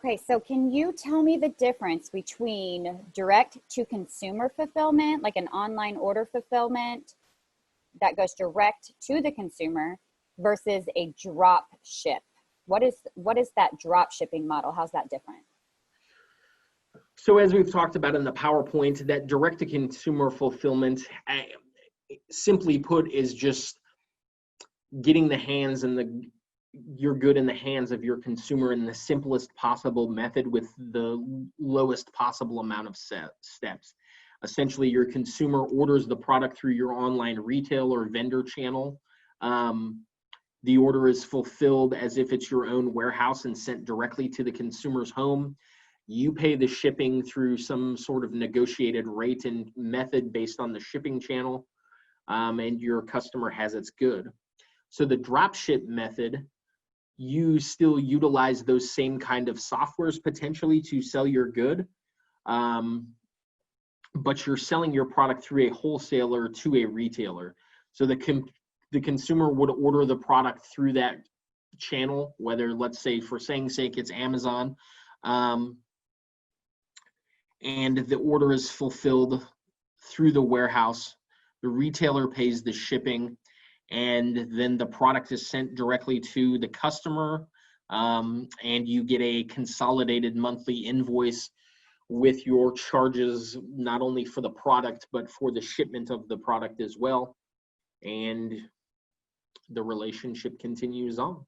Okay, so can you tell me the difference between direct to consumer fulfillment, like an online order fulfillment that goes direct to the consumer versus a drop ship? What is that drop shipping model? How's that different? So as we've talked about in the PowerPoint, that direct-to-consumer fulfillment, simply put, is just getting the hands and your good in the hands of your consumer in the simplest possible method with the lowest possible amount of steps. Essentially, your consumer orders the product through your online retail or vendor channel. The order is fulfilled as if it's your own warehouse and sent directly to the consumer's home. You pay the shipping through some sort of negotiated rate and method based on the shipping channel, and your customer has its good. So the drop ship method, you still utilize those same kind of softwares potentially to sell your good, but you're selling your product through a wholesaler to a retailer. So the consumer would order the product through that channel, whether, let's say, for saying sake, it's Amazon, and the order is fulfilled through the warehouse. The retailer pays the shipping, and then the product is sent directly to the customer, and you get a consolidated monthly invoice with your charges, not only for the product, but for the shipment of the product as well. And the relationship continues on.